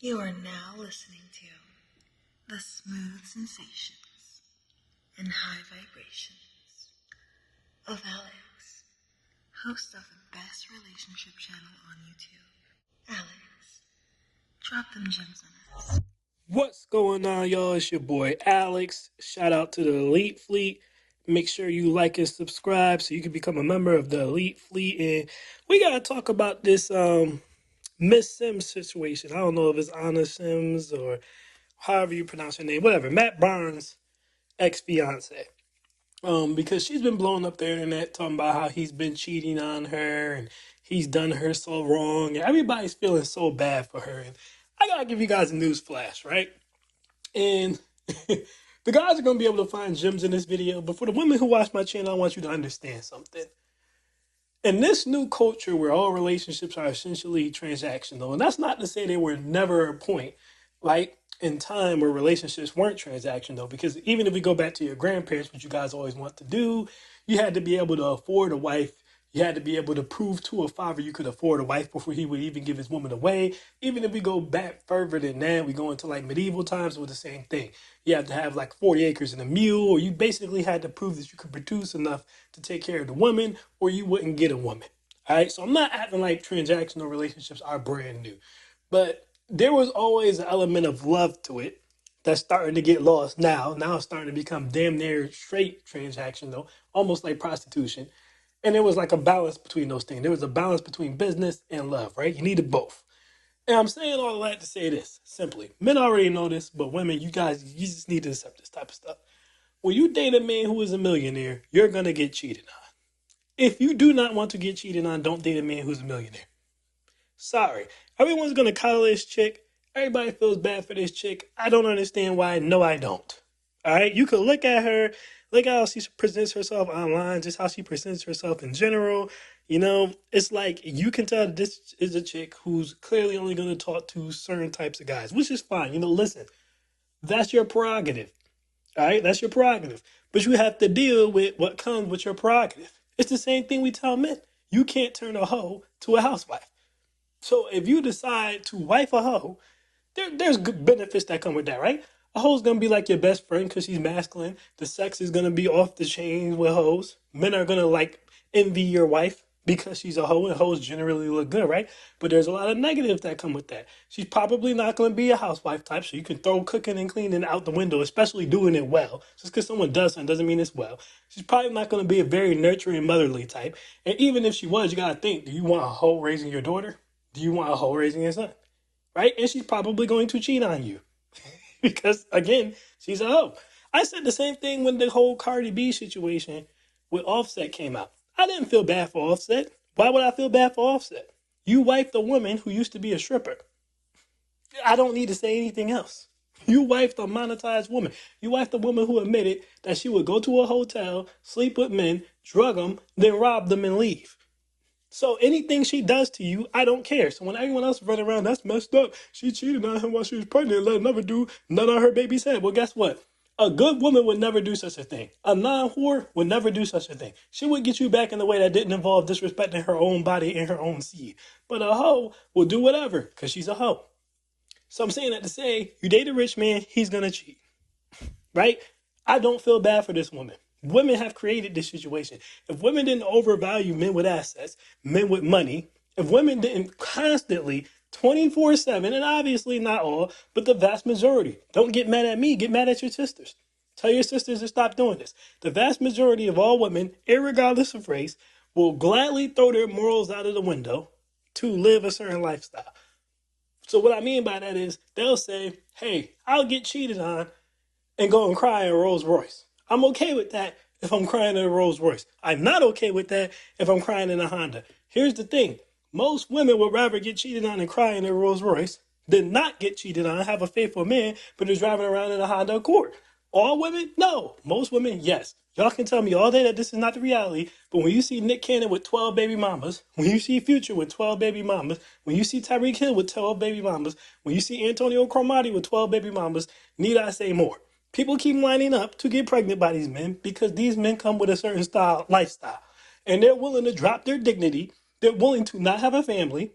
You are now listening to the smooth sensations and high vibrations of Alex, host of the best relationship channel on YouTube. Alex, drop them gems on us. What's going on, y'all? It's your boy Alex. Shout out to the Elite Fleet. Make sure you like and subscribe so you can become a member of the Elite Fleet. And we gotta talk about this Miss Sims situation. I don't know if it's Anna Sims or however you pronounce her name, whatever. Matt Barnes' ex-fiance. Because she's been blowing up the internet talking about how he's been cheating on her and he's done her so wrong. And everybody's feeling so bad for her. And I gotta give you guys a news flash, right? And the guys are going to be able to find gems in this video. But for the women who watch my channel, I want you to understand something. In this new culture where all relationships are essentially transactional, and that's not to say there were never a point, like in time where relationships weren't transactional, because even if we go back to your grandparents, what you guys always want to do, you had to be able to afford a wife. You had to be able to prove to a father you could afford a wife before he would even give his woman away. Even if we go back further than that, we go into like medieval times with the same thing. You had to have like 40 acres and a mule, or you basically had to prove that you could produce enough to take care of the woman, or you wouldn't get a woman. All right, so I'm not acting like transactional relationships are brand new, but there was always an element of love to it that's starting to get lost now. Now it's starting to become damn near straight transactional, almost like prostitution. And there was like a balance between those things. There was a balance between business and love, right? You needed both. And I'm saying all of that to say this simply. Men already know this, but women, you guys, you just need to accept this type of stuff. When you date a man who is a millionaire, you're going to get cheated on. If you do not want to get cheated on, don't date a man who's a millionaire. Sorry. Everyone's going to coddle this chick. Everybody feels bad for this chick. I don't understand why. No, I don't. All right? You could look at her, look at how she presents herself online, just how she presents herself in general. You know, it's like you can tell that this is a chick who's clearly only going to talk to certain types of guys, which is fine. You know, listen, that's your prerogative. All right? That's your prerogative. But you have to deal with what comes with your prerogative. It's the same thing we tell men. You can't turn a hoe to a housewife. So if you decide to wife a hoe, there's good benefits that come with that, right? A hoe's gonna be like your best friend because she's masculine. The sex is gonna be off the chain with hoes. Men are gonna like envy your wife because she's a hoe, and hoes generally look good, right? But there's a lot of negatives that come with that. She's probably not gonna be a housewife type, so you can throw cooking and cleaning out the window, especially doing it well. Just because someone does something doesn't mean it's well. She's probably not gonna be a very nurturing, motherly type. And even if she was, you gotta think: do you want a hoe raising your daughter? Do you want a hoe raising your son? Right? And she's probably going to cheat on you because, again, she's a hoe. I said the same thing when the whole Cardi B situation with Offset came out. I didn't feel bad for Offset. Why would I feel bad for Offset? You wifed a woman who used to be a stripper. I don't need to say anything else. You wifed a monetized woman. You wifed a woman who admitted that she would go to a hotel, sleep with men, drug them, then rob them and leave. So anything she does to you, I don't care. So when everyone else run around, that's messed up. She cheated on him while she was pregnant and let another do none on her baby's head. Well, guess what? A good woman would never do such a thing. A non-whore would never do such a thing. She would get you back in a way that didn't involve disrespecting her own body and her own seed. But a hoe will do whatever because she's a hoe. So I'm saying that to say, you date a rich man, he's going to cheat. Right? I don't feel bad for this woman. Women have created this situation. If women didn't overvalue men with assets, men with money, if women didn't constantly 24/7, and obviously not all, but the vast majority, don't get mad at me, get mad at your sisters. Tell your sisters to stop doing this. The vast majority of all women, irregardless of race, will gladly throw their morals out of the window to live a certain lifestyle. So what I mean by that is they'll say, hey, I'll get cheated on and go and cry in a Rolls Royce. I'm okay with that if I'm crying in a Rolls Royce. I'm not okay with that if I'm crying in a Honda. Here's the thing. Most women would rather get cheated on and cry in a Rolls Royce than not get cheated on, have a faithful man, but is driving around in a Honda Accord. All women? No. Most women? Yes. Y'all can tell me all day that this is not the reality, but when you see Nick Cannon with 12 baby mamas, when you see Future with 12 baby mamas, when you see Tyreek Hill with 12 baby mamas, when you see Antonio Cromartie with 12 baby mamas, need I say more? People keep lining up to get pregnant by these men because these men come with a certain lifestyle. And they're willing to drop their dignity. They're willing to not have a family.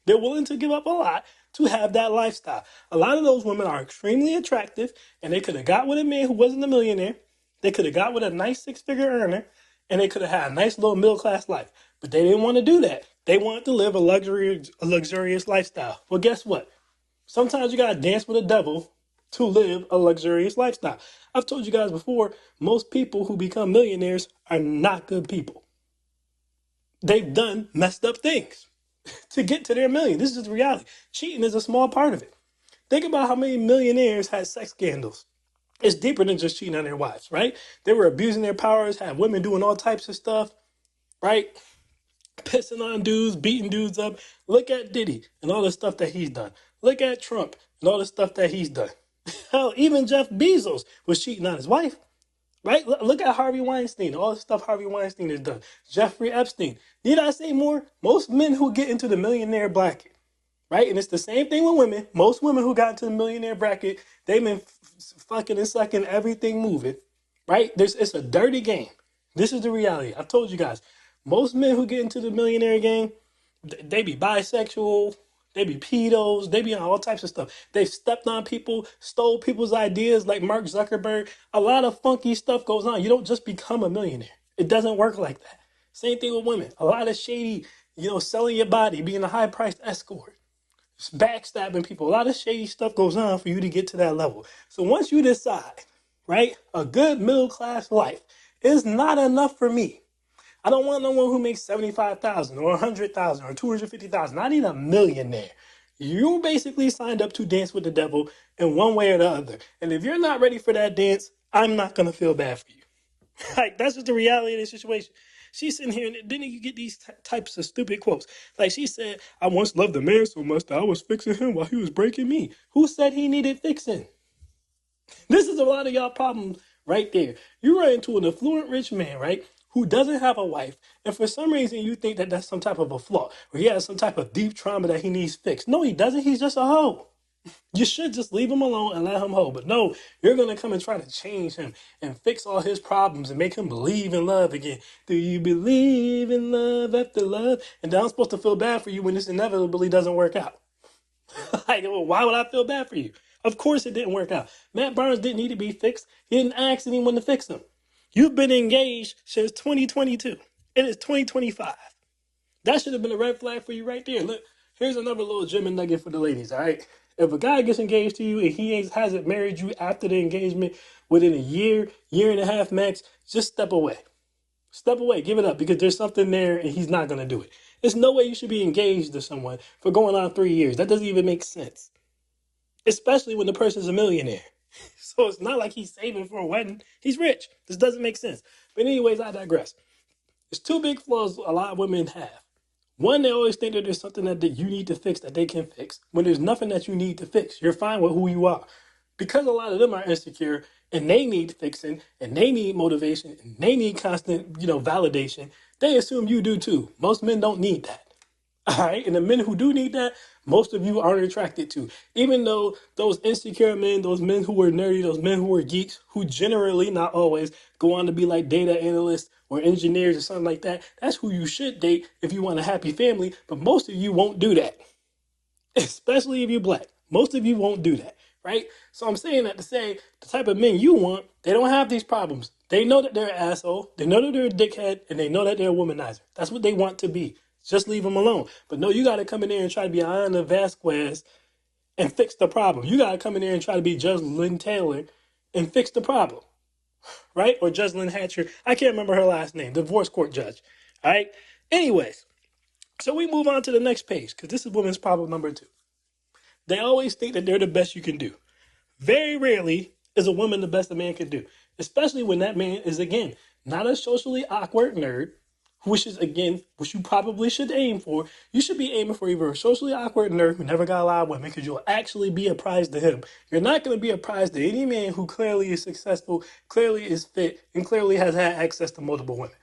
They're willing to give up a lot to have that lifestyle. A lot of those women are extremely attractive, and they could have got with a man who wasn't a millionaire. They could have got with a nice six-figure earner, and they could have had a nice little middle-class life. But they didn't want to do that. They wanted to live a luxurious lifestyle. Well, guess what? Sometimes you gotta dance with the devil to live a luxurious lifestyle. I've told you guys before, most people who become millionaires are not good people. They've done messed up things to get to their million. This is the reality. Cheating is a small part of it. Think about how many millionaires had sex scandals. It's deeper than just cheating on their wives, right? They were abusing their powers, had women doing all types of stuff, right? Pissing on dudes, beating dudes up. Look at Diddy and all the stuff that he's done. Look at Trump and all the stuff that he's done. Hell, even Jeff Bezos was cheating on his wife, right? Look at Harvey Weinstein, all the stuff Harvey Weinstein has done. Jeffrey Epstein. Need I say more? Most men who get into the millionaire bracket, right? And it's the same thing with women. Most women who got into the millionaire bracket, they've been fucking and sucking everything moving, right? It's a dirty game. This is the reality. I've told you guys. Most men who get into the millionaire game, they be bisexual, they be pedos, they be on all types of stuff. They've stepped on people, stole people's ideas like Mark Zuckerberg. A lot of funky stuff goes on. You don't just become a millionaire. It doesn't work like that. Same thing with women. A lot of shady, selling your body, being a high-priced escort, backstabbing people. A lot of shady stuff goes on for you to get to that level. So once you decide, right, a good middle-class life is not enough for me. I don't want no one who makes 75,000 or 100,000 or 250,000. I need a millionaire. You basically signed up to dance with the devil in one way or the other. And if you're not ready for that dance, I'm not going to feel bad for you. Like, that's just the reality of the situation. She's sitting here, and then you get these types of stupid quotes. Like she said, I once loved a man so much that I was fixing him while he was breaking me. Who said he needed fixing? This is a lot of y'all problems right there. You run into an affluent rich man, right, who doesn't have a wife, and for some reason you think that that's some type of a flaw, or he has some type of deep trauma that he needs fixed. No, he doesn't. He's just a hoe. You should just leave him alone and let him hoe. But no, you're going to come and try to change him and fix all his problems and make him believe in love again. Do you believe in love after love? And then I'm supposed to feel bad for you when this inevitably doesn't work out. Like, well, why would I feel bad for you? Of course it didn't work out. Matt Barnes didn't need to be fixed. He didn't ask anyone to fix him. You've been engaged since 2022. It is 2025. That should have been a red flag for you right there. Look, here's another little gem and nugget for the ladies, all right? If a guy gets engaged to you and he hasn't married you after the engagement within a year and a half max, just step away. Step away, give it up, because there's something there and he's not going to do it. There's no way you should be engaged to someone for going on 3 years. That doesn't even make sense, especially when the person's a millionaire. So it's not like he's saving for a wedding. He's rich. This doesn't make sense. But anyways, I digress. There's two big flaws a lot of women have. One, they always think that there's something that you need to fix that they can fix, when there's nothing that you need to fix. You're fine with who you are. Because a lot of them are insecure and they need fixing and they need motivation and they need constant, validation, they assume you do too. Most men don't need that. All right. And the men who do need that, most of you aren't attracted to. Even though those insecure men, those men who are nerdy, those men who are geeks, who generally, not always, go on to be like data analysts or engineers or something like that, that's who you should date if you want a happy family. But most of you won't do that, especially if you're black. Most of you won't do that, right? So I'm saying that to say the type of men you want, they don't have these problems. They know that they're an asshole. They know that they're a dickhead, and they know that they're a womanizer. That's what they want to be. Just leave them alone. But no, you got to come in there and try to be Ana Vasquez and fix the problem. You got to come in there and try to be Judge Lynn Taylor and fix the problem, right? Or Judge Lynn Hatcher. I can't remember her last name. Divorce court judge, all right? Anyways, so we move on to the next page, because this is women's problem number 2. They always think that they're the best you can do. Very rarely is a woman the best a man can do, especially when that man is, again, not a socially awkward nerd, which is, again, what you probably should aim for. You should be aiming for either a socially awkward nerd who never got a lot of women, because you'll actually be a prize to him. You're not going to be a prize to any man who clearly is successful, clearly is fit, and clearly has had access to multiple women,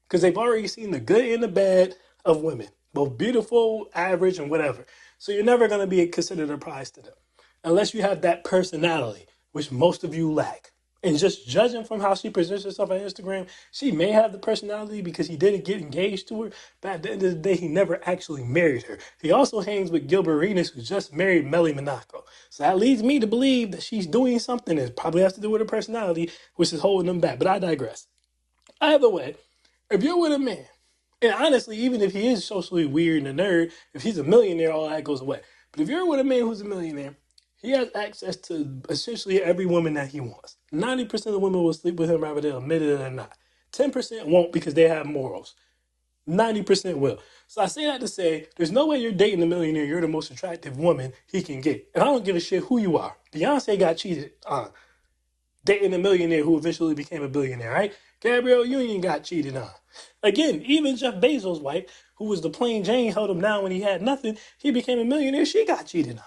because they've already seen the good and the bad of women, both beautiful, average, and whatever. So you're never going to be considered a prize to them unless you have that personality, which most of you lack. And just judging from how she presents herself on Instagram, she may have the personality because he didn't get engaged to her, but at the end of the day, he never actually married her. He also hangs with Gilbert Arenas, who just married Melly Monaco. So that leads me to believe that she's doing something that probably has to do with her personality, which is holding them back. But I digress. Either way, if you're with a man, and honestly, even if he is socially weird and a nerd, if he's a millionaire, all that goes away. But if you're with a man who's a millionaire, he has access to essentially every woman that he wants. 90% of women will sleep with him whether they'll admit it or not. 10% won't because they have morals. 90% will. So I say that to say, there's no way you're dating a millionaire, you're the most attractive woman he can get. And I don't give a shit who you are. Beyonce got cheated on. Dating a millionaire who eventually became a billionaire, right? Gabrielle Union got cheated on. Again, even Jeff Bezos' wife, who was the plain Jane, held him down when he had nothing, he became a millionaire, she got cheated on.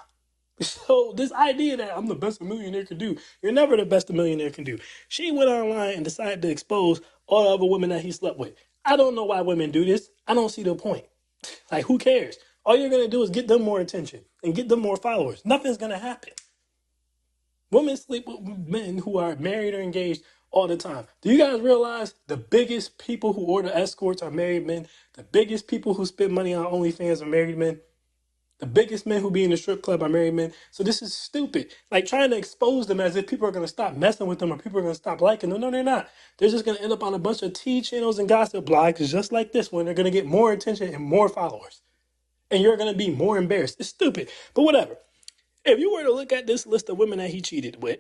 So this idea that I'm the best a millionaire can do, you're never the best a millionaire can do. She went online and decided to expose all the other women that he slept with. I don't know why women do this. I don't see the point. Like, who cares? All you're going to do is get them more attention and get them more followers. Nothing's going to happen. Women sleep with men who are married or engaged all the time. Do you guys realize the biggest people who order escorts are married men? The biggest people who spend money on OnlyFans are married men? The biggest men who be in the strip club are married men. So this is stupid. Like, trying to expose them as if people are going to stop messing with them or people are going to stop liking them. No, they're not. They're just going to end up on a bunch of tea channels and gossip blogs just like this one. They're going to get more attention and more followers. And you're going to be more embarrassed. It's stupid. But whatever. If you were to look at this list of women that he cheated with,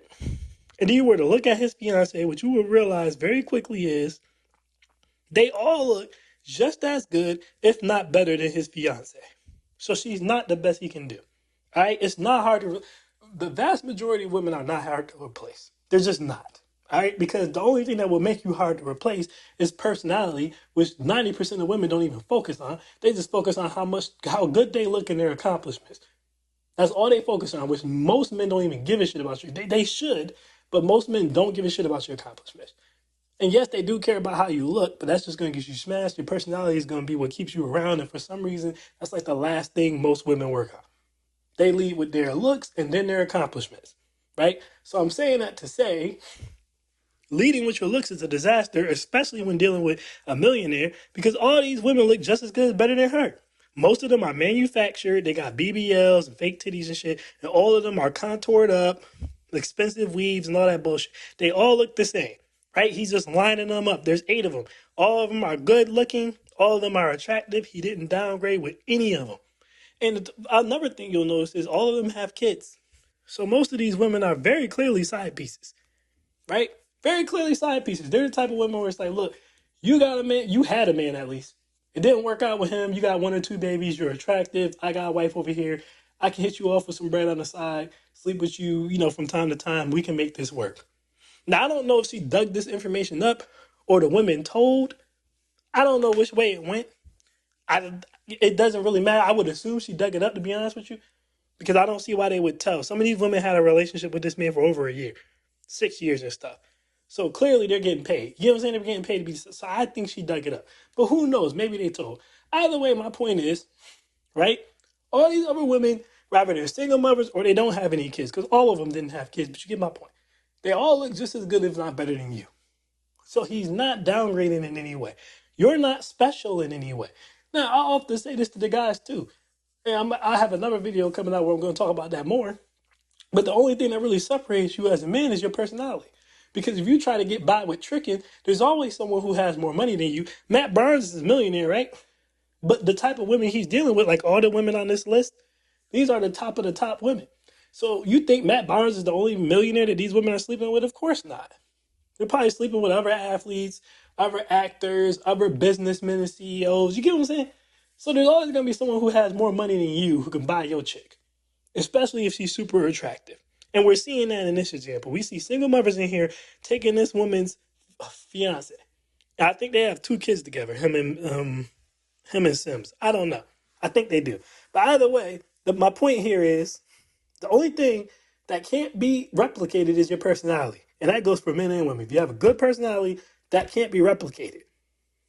and you were to look at his fiance, what you will realize very quickly is they all look just as good, if not better, than his fiance. So she's not the best he can do. All right? It's not hard to. The vast majority of women are not hard to replace. They're just not. All right? Because the only thing that will make you hard to replace is personality, which 90% of women don't even focus on. They just focus on how good they look in their accomplishments. That's all they focus on, which most men don't even give a shit about you. They should, but most men don't give a shit about your accomplishments. And yes, they do care about how you look, but that's just going to get you smashed. Your personality is going to be what keeps you around. And for some reason, that's like the last thing most women work on. They lead with their looks and then their accomplishments, right? So I'm saying that to say, leading with your looks is a disaster, especially when dealing with a millionaire, because all these women look just as good as better than her. Most of them are manufactured. They got BBLs and fake titties and shit. And all of them are contoured up, expensive weaves and all that bullshit. They all look the same, right? He's just lining them up. There's 8 of them. All of them are good looking. All of them are attractive. He didn't downgrade with any of them. And another thing you'll notice is all of them have kids. So most of these women are very clearly side pieces, right? Very clearly side pieces. They're the type of women where it's like, look, you got a man, you had a man at least. It didn't work out with him. You got 1 or 2 babies. You're attractive. I got a wife over here. I can hit you off with some bread on the side, sleep with you, from time to time. We can make this work. Now, I don't know if she dug this information up or the women told. I don't know which way it went. It doesn't really matter. I would assume she dug it up, to be honest with you, because I don't see why they would tell. Some of these women had a relationship with this man for over a year, 6 years and stuff. So clearly they're getting paid. You know what I'm saying? They're getting paid to be. So I think she dug it up. But who knows? Maybe they told. Either way, my point is, right? All these other women, rather they're single mothers or they don't have any kids, because all of them didn't have kids. But you get my point. They all look just as good, if not better than you. So he's not downgrading in any way. You're not special in any way. Now, I often say this to the guys too. And I have another video coming out where I'm going to talk about that more. But the only thing that really separates you as a man is your personality. Because if you try to get by with tricking, there's always someone who has more money than you. Matt Barnes is a millionaire, right? But the type of women he's dealing with, like all the women on this list, these are the top of the top women. So you think Matt Barnes is the only millionaire that these women are sleeping with? Of course not. They're probably sleeping with other athletes, other actors, other businessmen and CEOs. You get what I'm saying? So there's always going to be someone who has more money than you who can buy your chick, especially if she's super attractive. And we're seeing that in this example. We see single mothers in here taking this woman's fiance. I think they have 2 kids together, him and Sims. I don't know. I think they do. But either way, my point here is the only thing that can't be replicated is your personality. And that goes for men and women. If you have a good personality, that can't be replicated.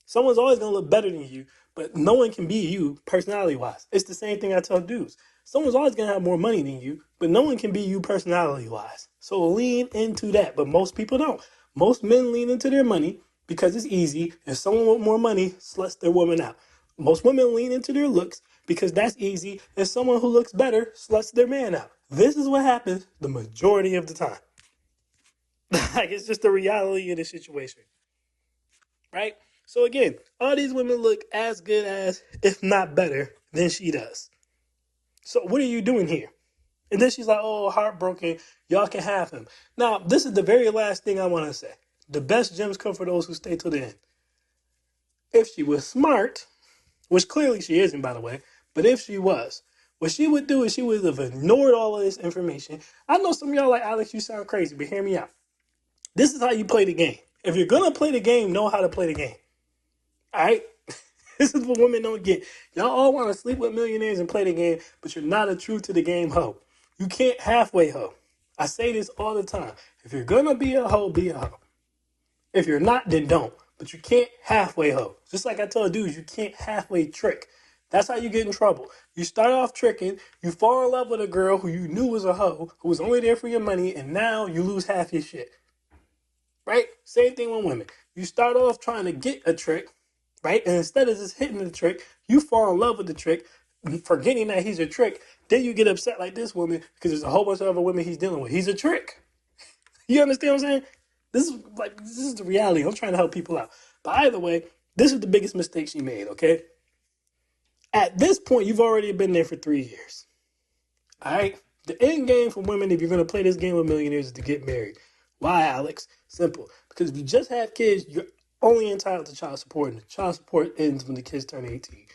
Someone's always going to look better than you, but no one can be you personality-wise. It's the same thing I tell dudes. Someone's always going to have more money than you, but no one can be you personality-wise. So lean into that. But most people don't. Most men lean into their money because it's easy. And someone with more money sluts their woman out. Most women lean into their looks because that's easy. And someone who looks better sluts their man out. This is what happens the majority of the time. Like, it's just the reality of the situation. Right? So again, all these women look as good as, if not better, than she does. So what are you doing here? And then she's like, oh, heartbroken. Y'all can have him. Now, this is the very last thing I want to say. The best gems come for those who stay till the end. If she was smart, which clearly she isn't, by the way, but if she was, what she would do is she would have ignored all of this information. I know some of y'all like, Alex, you sound crazy, but hear me out. This is how you play the game. If you're going to play the game, know how to play the game. All right? This is what women don't get. Y'all all want to sleep with millionaires and play the game, but you're not a true to the game hoe. You can't halfway hoe. I say this all the time. If you're going to be a hoe, be a hoe. If you're not, then don't. But you can't halfway hoe. Just like I told dudes, you can't halfway trick. That's how you get in trouble. You start off tricking, you fall in love with a girl who you knew was a hoe, who was only there for your money, and now you lose half your shit. Right? Same thing with women. You start off trying to get a trick, right? And instead of just hitting the trick, you fall in love with the trick, forgetting that he's a trick. Then you get upset like this woman because there's a whole bunch of other women he's dealing with. He's a trick. You understand what I'm saying? This is the reality. I'm trying to help people out. But either way, this is the biggest mistake she made, okay? At this point, you've already been there for 3 years. All right? The end game for women, if you're going to play this game with millionaires, is to get married. Why, Alex? Simple. Because if you just have kids, you're only entitled to child support, and the child support ends when the kids turn 18.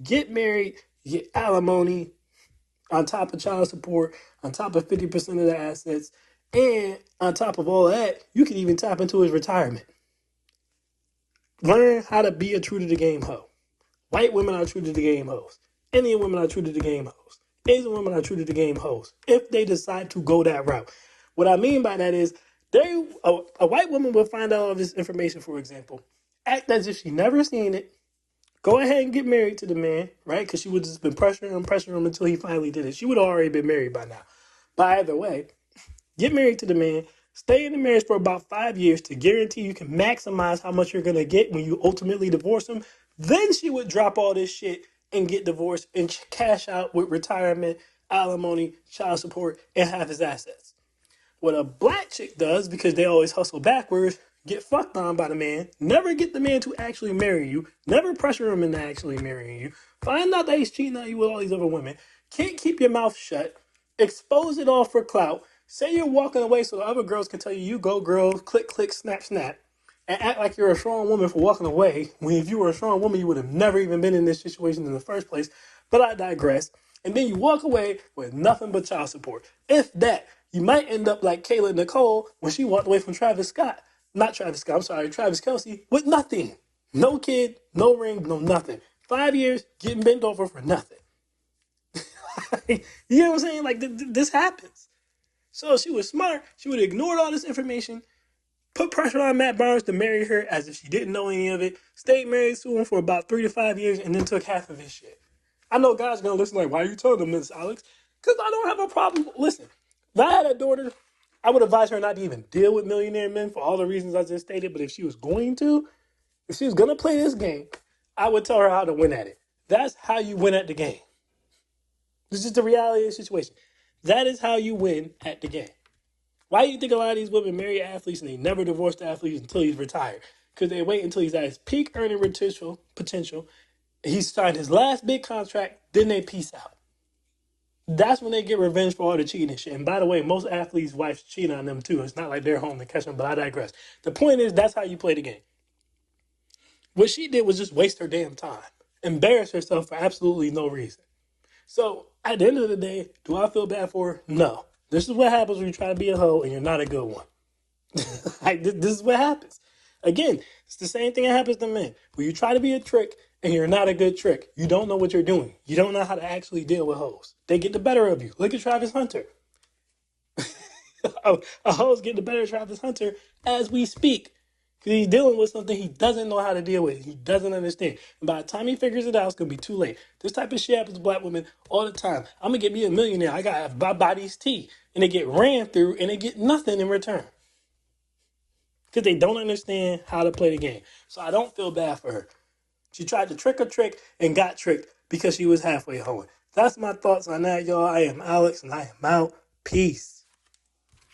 Get married, you get alimony on top of child support, on top of 50% of the assets, and on top of all that, you can even tap into his retirement. Learn how to be a true to the game hoe. White women are true to the game hoes. Indian women are true to the game hoes. Asian women are true to the game hoes. If they decide to go that route. What I mean by that is, a white woman will find out all this information, for example, act as if she never seen it, go ahead and get married to the man, right? Because she would have just been pressuring him until he finally did it. She would have already been married by now. But either way, get married to the man, stay in the marriage for about 5 years to guarantee you can maximize how much you're going to get when you ultimately divorce him. Then she would drop all this shit and get divorced and cash out with retirement, alimony, child support, and half his assets. What a black chick does, because they always hustle backwards, get fucked on by the man, never get the man to actually marry you, never pressure him into actually marrying you, find out that he's cheating on you with all these other women, can't keep your mouth shut, expose it all for clout, say you're walking away so the other girls can tell you, you go girl, click, click, snap, snap, and act like you're a strong woman for walking away, when if you were a strong woman, you would have never even been in this situation in the first place. But I digress. And then you walk away with nothing but child support. If that, you might end up like Kayla Nicole when she walked away from Travis Scott. Not Travis Scott, I'm sorry, Travis Kelce, with nothing. No kid, no ring, no nothing. 5 years, getting bent over for nothing. You know what I'm saying? Like, this happens. So she was smart. She would have ignored all this information, put pressure on Matt Barnes to marry her as if she didn't know any of it, stayed married to him for about 3 to 5 years, and then took half of his shit. I know guys are going to listen like, why are you telling them this, Alex? Because I don't have a problem. Listen, if I had a daughter, I would advise her not to even deal with millionaire men for all the reasons I just stated. But if she was going to, if she was going to play this game, I would tell her how to win at it. That's how you win at the game. This is the reality of the situation. That is how you win at the game. Why do you think a lot of these women marry athletes and they never divorce the athletes until he's retired? Because they wait until he's at his peak earning potential. He's signed his last big contract, then they peace out. That's when they get revenge for all the cheating and shit. And by the way, most athletes' wives cheat on them too. It's not like they're home to catch them, but I digress. The point is, that's how you play the game. What she did was just waste her damn time. Embarrass herself for absolutely no reason. So, at the end of the day, do I feel bad for her? No. This is what happens when you try to be a hoe and you're not a good one. Like, this is what happens. Again, it's the same thing that happens to men. When you try to be a trick and you're not a good trick, you don't know what you're doing. You don't know how to actually deal with hoes. They get the better of you. Look at Travis Hunter. A hoe's getting the better of Travis Hunter as we speak. Because he's dealing with something he doesn't know how to deal with. He doesn't understand. And by the time he figures it out, it's going to be too late. This type of shit happens to black women all the time. I'm going to get me a millionaire. I got to buy these tea. and they get ran through and they get nothing in return because they don't understand how to play the game. So I don't feel bad for her. She tried to trick a trick and got tricked because she was halfway hoeing. That's my thoughts on that, y'all. I am Alex, and I am out. Peace.